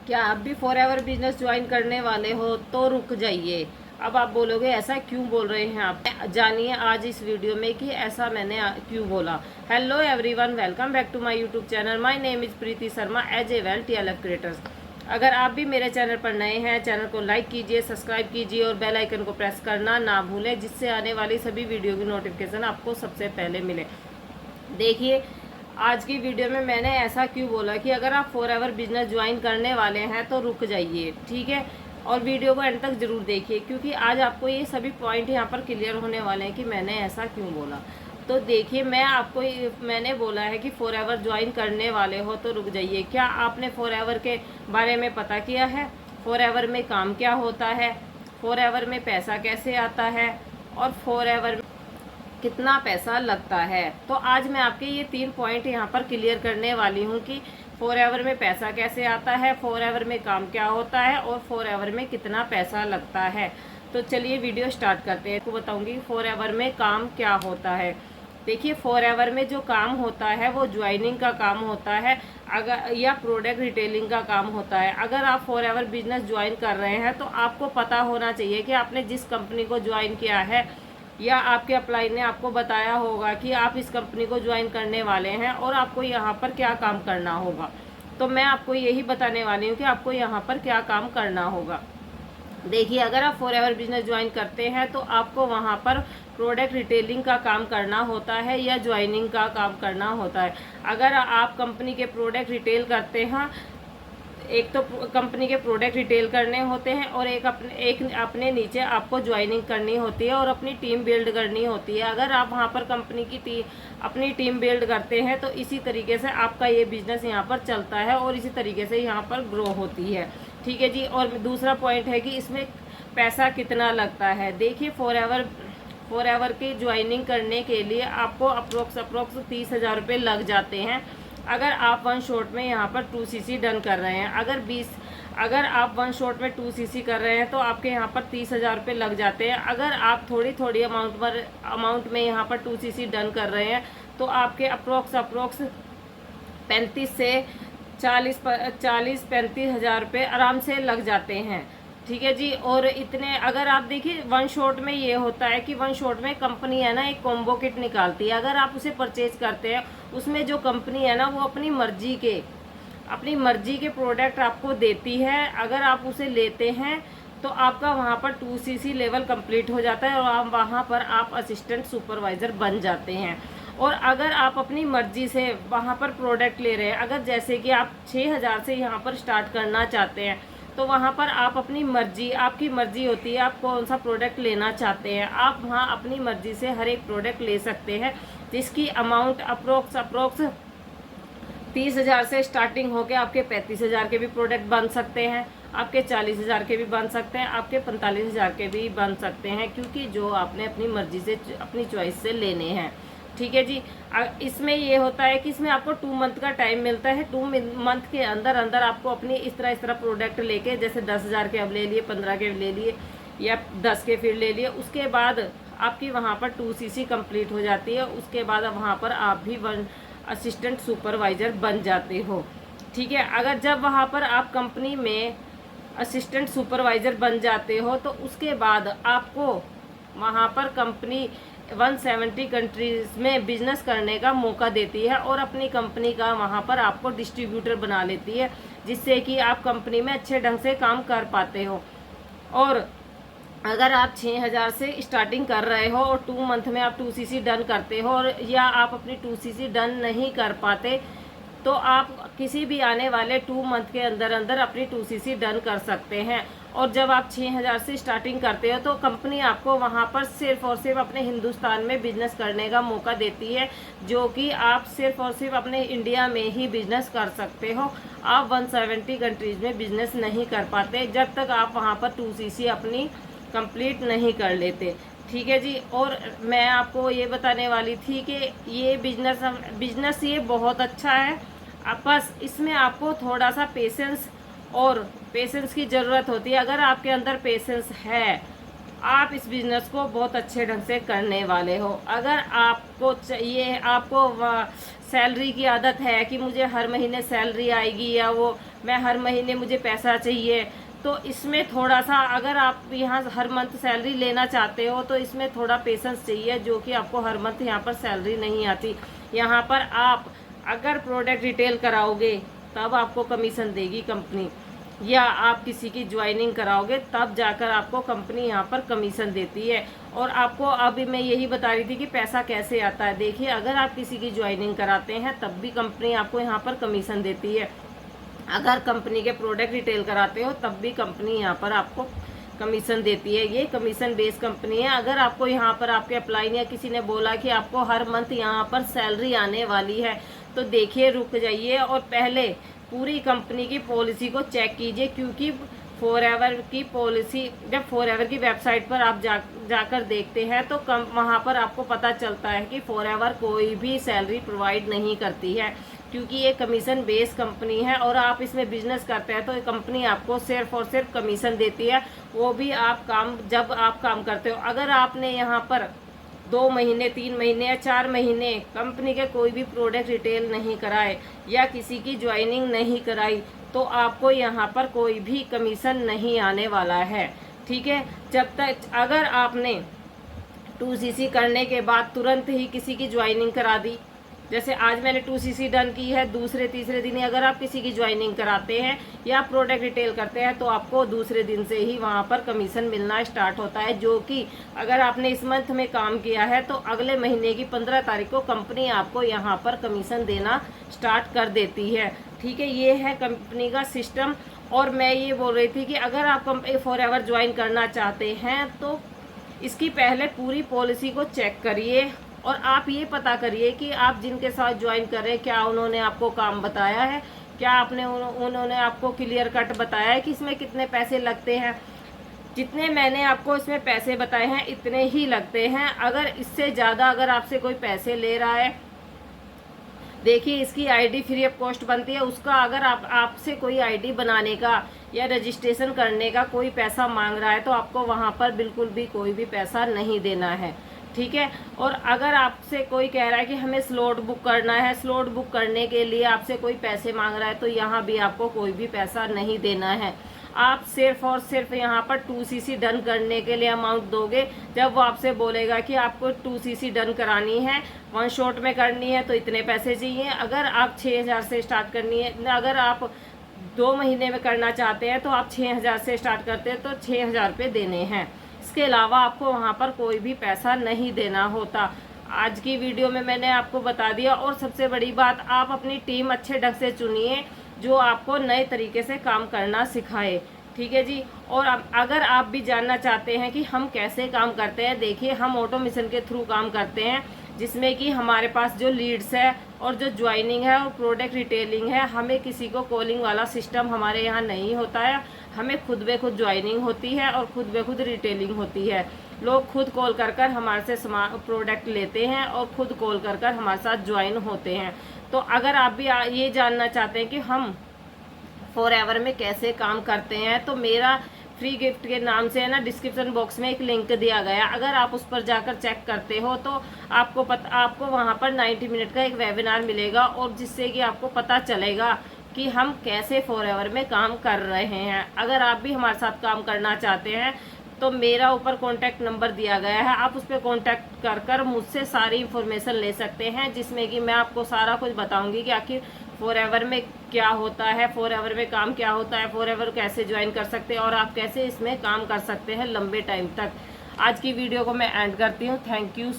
क्या आप भी फॉर एवर बिजनेस ज्वाइन करने वाले हो तो रुक जाइए। अब आप बोलोगे ऐसा क्यों बोल रहे हैं आप, जानिए आज इस वीडियो में कि ऐसा मैंने क्यों बोला। Hello everyone, welcome back to my YouTube channel. My name is Preeti Sharma as a well TLF creators. अगर आप भी मेरे चैनल पर नए हैं, चैनल को लाइक कीजिए, सब्सक्राइब कीजिए और बेल आइकन को प्रेस करना ना भूलें, जिससे आने वाली सभी वीडियो की नोटिफिकेशन आपको सबसे पहले मिले। देखिए, आज की वीडियो में मैंने ऐसा क्यों बोला कि अगर आप फॉर एवर बिजनेस ज्वाइन करने वाले हैं तो रुक जाइए, ठीक है। और वीडियो को एंड तक ज़रूर देखिए, क्योंकि आज आपको ये सभी पॉइंट यहाँ पर क्लियर होने वाले हैं कि मैंने ऐसा क्यों बोला। तो देखिए, मैंने बोला है कि फॉर एवर ज्वाइन करने वाले हो तो रुक जाइए। क्या आपने फॉर एवर के बारे में पता किया है? फॉर एवर में काम क्या होता है, फॉर एवर में पैसा कैसे आता है, और फॉर एवर कितना पैसा लगता है। तो आज मैं आपके ये 3 पॉइंट यहाँ पर क्लियर करने वाली हूँ कि फॉर एवर में पैसा कैसे आता है, फॉर एवर में काम क्या होता है और फॉर एवर में कितना पैसा लगता है। तो चलिए वीडियो स्टार्ट करते हैं। आपको बताऊँगी फॉर एवर में काम क्या होता है। देखिए, फॉर एवर में जो काम होता है वो ज्वाइनिंग का काम होता है, अगर या प्रोडक्ट रिटेलिंग का काम होता है। अगर आप फॉर एवर बिजनेस ज्वाइन कर रहे हैं तो आपको पता होना चाहिए कि आपने जिस कंपनी को ज्वाइन किया है या आपके अप्लाई ने आपको बताया होगा कि आप इस कंपनी को ज्वाइन करने वाले हैं और आपको यहाँ पर क्या काम करना होगा। तो मैं आपको यही बताने वाली हूँ कि आपको यहाँ पर क्या काम करना होगा। देखिए, अगर आप फॉर एवर बिजनेस ज्वाइन करते हैं तो आपको वहाँ पर प्रोडक्ट रिटेलिंग का काम करना होता है या ज्वाइनिंग का काम करना होता है। अगर आप कंपनी के प्रोडक्ट रिटेल करते हैं, एक तो कंपनी के प्रोडक्ट रिटेल करने होते हैं और एक अपने नीचे आपको ज्वाइनिंग करनी होती है और अपनी टीम बिल्ड करनी होती है। अगर आप वहाँ पर कंपनी की अपनी टीम बिल्ड करते हैं तो इसी तरीके से आपका ये बिजनेस यहाँ पर चलता है और इसी तरीके से यहाँ पर ग्रो होती है, ठीक है जी। और दूसरा पॉइंट है कि इसमें पैसा कितना लगता है। देखिए, फॉर एवर की ज्वाइनिंग करने के लिए आपको अप्रोक्स 30,000 रुपये लग जाते हैं। अगर आप वन शॉट में यहाँ पर 2cc डन कर रहे हैं, अगर आप वन शॉट में 2cc कर रहे हैं तो आपके यहाँ पर 30,000 रुपये लग जाते हैं। अगर आप थोड़ी थोड़ी अमाउंट में यहाँ पर 2cc डन कर रहे हैं तो आपके अप्रोक्स 35 से 40-35 हज़ार रुपये आराम से लग जाते हैं, ठीक है जी। और इतने अगर आप देखिए, वन शॉट में ये होता है कि वन शॉट में कंपनी है ना एक कॉम्बो किट निकालती है। अगर आप उसे परचेज करते हैं, उसमें जो कंपनी है ना वो अपनी मर्जी के प्रोडक्ट आपको देती है। अगर आप उसे लेते हैं तो आपका वहाँ पर 2cc लेवल कंप्लीट हो जाता है और वहाँ पर आप असिस्टेंट सुपरवाइज़र बन जाते हैं। और अगर आप अपनी मर्जी से वहाँ पर प्रोडक्ट ले रहे हैं, अगर जैसे कि आप 6,000 से यहाँ पर स्टार्ट करना चाहते हैं तो वहाँ पर आप अपनी मर्जी, आपकी मर्जी होती है आप कौन सा प्रोडक्ट लेना चाहते हैं। आप वहाँ अपनी मर्जी से हर एक प्रोडक्ट ले सकते हैं, जिसकी अमाउंट अप्रोक्स 30,000 से स्टार्टिंग होकर आपके 35,000 के भी प्रोडक्ट बन सकते हैं, आपके 40,000 के भी बन सकते हैं, आपके 45,000 के भी बन सकते हैं, क्योंकि जो आपने अपनी मर्जी से अपनी चॉइस से लेने हैं, ठीक है जी। इसमें ये होता है कि इसमें आपको 2 मंथ का टाइम मिलता है। 2 मंथ के अंदर अंदर आपको अपनी इस तरह प्रोडक्ट लेके, जैसे 10,000 के अब ले लिए, 15 के ले लिए या 10 के फिर ले लिए, उसके बाद आपकी वहाँ पर 2cc कंप्लीट हो जाती है। उसके बाद अब वहाँ पर आप भी असिस्टेंट सुपरवाइज़र बन जाते हो, ठीक है। अगर जब वहाँ पर आप कंपनी में असिस्टेंट सुपरवाइज़र बन जाते हो तो उसके बाद आपको वहाँ पर कंपनी 170 कंट्रीज़ में बिजनेस करने का मौका देती है और अपनी कंपनी का वहाँ पर आपको डिस्ट्रीब्यूटर बना लेती है, जिससे कि आप कंपनी में अच्छे ढंग से काम कर पाते हो। और अगर आप 6,000 से स्टार्टिंग कर रहे हो और 2 मंथ में आप 2cc डन करते हो, और या आप अपनी 2cc डन नहीं कर पाते, तो आप किसी भी आने वाले 2 मंथ के अंदर अंदर अपनी 2cc डन कर सकते हैं। और जब आप 6,000 से स्टार्टिंग करते हो तो कंपनी आपको वहाँ पर सिर्फ और सिर्फ अपने हिंदुस्तान में बिजनेस करने का मौका देती है, जो कि आप सिर्फ और सिर्फ अपने इंडिया में ही बिजनेस कर सकते हो। आप 170 कंट्रीज़ में बिजनेस नहीं कर पाते जब तक आप वहाँ पर 2cc अपनी कंप्लीट नहीं कर लेते, ठीक है जी। और मैं आपको ये बताने वाली थी कि ये बिजनेस ये बहुत अच्छा है। अब बस इसमें आपको थोड़ा सा पेशेंस की ज़रूरत होती है। अगर आपके अंदर पेशेंस है, आप इस बिज़नेस को बहुत अच्छे ढंग से करने वाले हो। अगर आपको चाहिए, आपको सैलरी की आदत है कि मुझे हर महीने सैलरी आएगी या वो मैं हर महीने मुझे पैसा चाहिए, तो इसमें थोड़ा सा, अगर आप यहाँ हर मंथ सैलरी लेना चाहते हो तो इसमें थोड़ा पेशेंस चाहिए, जो कि आपको हर मंथ यहाँ पर सैलरी नहीं आती। यहाँ पर आप अगर प्रोडक्ट रिटेल कराओगे तब आपको कमीशन देगी कंपनी, या आप किसी की ज्वाइनिंग कराओगे तब जाकर आपको कंपनी यहाँ पर कमीशन देती है। और आपको अभी मैं यही बता रही थी कि पैसा कैसे आता है। देखिए, अगर आप किसी की ज्वाइनिंग कराते हैं तब भी कंपनी आपको यहाँ पर कमीशन देती है, अगर कंपनी के प्रोडक्ट रिटेल कराते हो तब भी कंपनी यहाँ पर आपको कमीशन देती है। ये कमीशन बेस्ड कंपनी है। अगर आपको यहाँ पर आपके अपलाइन या किसी ने बोला कि आपको हर मंथ यहाँ पर सैलरी आने वाली है, तो देखिए, रुक जाइए और पहले पूरी कंपनी की पॉलिसी को चेक कीजिए, क्योंकि फॉरएवर की पॉलिसी, जब फॉरएवर की वेबसाइट पर आप जाकर देखते हैं तो वहाँ पर आपको पता चलता है कि फॉरएवर कोई भी सैलरी प्रोवाइड नहीं करती है, क्योंकि ये कमीशन बेस्ड कंपनी है और आप इसमें बिजनेस करते हैं तो कंपनी आपको सिर्फ और सिर्फ कमीशन देती है, वो भी जब आप काम करते हो। अगर आपने यहाँ पर 2 महीने, 3 महीने या 4 महीने कंपनी के कोई भी प्रोडक्ट रिटेल नहीं कराए या किसी की ज्वाइनिंग नहीं कराई, तो आपको यहाँ पर कोई भी कमीशन नहीं आने वाला है। ठीक है, जब तक अगर आपने 2CC करने के बाद तुरंत ही किसी की ज्वाइनिंग करा दी, जैसे आज मैंने 2CC डन की है, दूसरे तीसरे दिन ही अगर आप किसी की ज्वाइनिंग कराते हैं या प्रोडक्ट रिटेल करते हैं तो आपको दूसरे दिन से ही वहाँ पर कमीशन मिलना स्टार्ट होता है, जो कि अगर आपने इस मंथ में काम किया है तो अगले महीने की 15 तारीख को कंपनी आपको यहाँ पर कमीशन देना स्टार्ट कर देती है। ठीक है, ये है कंपनी का सिस्टम। और मैं ये बोल रही थी कि अगर आप कंपनी फॉरएवर ज्वाइन करना चाहते हैं तो इसकी पहले पूरी पॉलिसी को चेक करिए और आप ये पता करिए कि आप जिनके साथ ज्वाइन कर रहे हैं क्या उन्होंने आपको काम बताया है, क्या उन्होंने आपको क्लियर कट बताया है कि इसमें कितने पैसे लगते हैं। जितने मैंने आपको इसमें पैसे बताए हैं इतने ही लगते हैं। अगर इससे ज़्यादा अगर आपसे कोई पैसे ले रहा है, देखिए, इसकी आईडी फ्री ऑफ कॉस्ट बनती है, उसका अगर आपसे कोई आईडी बनाने का या रजिस्ट्रेशन करने का कोई पैसा मांग रहा है तो आपको वहाँ पर बिल्कुल भी कोई भी पैसा नहीं देना है। ठीक है, और अगर आपसे कोई कह रहा है कि हमें स्लॉट बुक करना है, स्लॉट बुक करने के लिए आपसे कोई पैसे मांग रहा है, तो यहाँ भी आपको कोई भी पैसा नहीं देना है। आप सिर्फ और सिर्फ यहाँ पर 2CC डन करने के लिए अमाउंट दोगे। जब वो आपसे बोलेगा कि आपको 2CC डन करानी है, 1 शॉट में करनी है, तो इतने पैसे चाहिए। अगर आप 6000 से स्टार्ट करनी है, अगर आप 2 महीने में करना चाहते हैं तो आप 6000 से स्टार्ट करते हैं तो 6000 रुपये देने हैं। इसके अलावा आपको वहाँ पर कोई भी पैसा नहीं देना होता। आज की वीडियो में मैंने आपको बता दिया। और सबसे बड़ी बात, आप अपनी टीम अच्छे ढंग से चुनिए जो आपको नए तरीके से काम करना सिखाए। ठीक है जी। और अगर आप भी जानना चाहते हैं कि हम कैसे काम करते हैं, देखिए, हम ऑटोमेशन के थ्रू काम करते हैं, जिसमें कि हमारे पास जो लीड्स है और जो ज्वाइनिंग है और प्रोडक्ट रिटेलिंग है, हमें किसी को कॉलिंग वाला सिस्टम हमारे यहाँ नहीं होता है। हमें खुद ब खुद ज्वाइनिंग होती है और खुद ब खुद रिटेलिंग होती है। लोग खुद कॉल कर कर हमारे से प्रोडक्ट लेते हैं और खुद कॉल कर कर हमारे साथ ज्वाइन होते हैं। तो अगर आप भी ये जानना चाहते हैं कि हम फॉरएवर में कैसे काम करते हैं, तो मेरा फ्री गिफ्ट के नाम से है ना, डिस्क्रिप्शन बॉक्स में एक लिंक दिया गया। अगर आप उस पर जाकर चेक करते हो तो आपको वहाँ पर 90 मिनट का एक वेबिनार मिलेगा, और जिससे कि आपको पता चलेगा कि हम कैसे फॉरएवर में काम कर रहे हैं। अगर आप भी हमारे साथ काम करना चाहते हैं तो मेरा ऊपर कॉन्टैक्ट नंबर दिया गया है, आप उस पर कॉन्टैक्ट कर कर मुझसे सारी इन्फॉर्मेशन ले सकते हैं, जिसमें कि मैं आपको सारा कुछ बताऊंगी कि आखिर फॉरएवर में क्या होता है, फॉरएवर में काम क्या होता है, फॉरएवर कैसे ज्वाइन कर सकते हैं और आप कैसे इसमें काम कर सकते हैं लंबे टाइम तक। आज की वीडियो को मैं एंड करती हूँ। Thank you.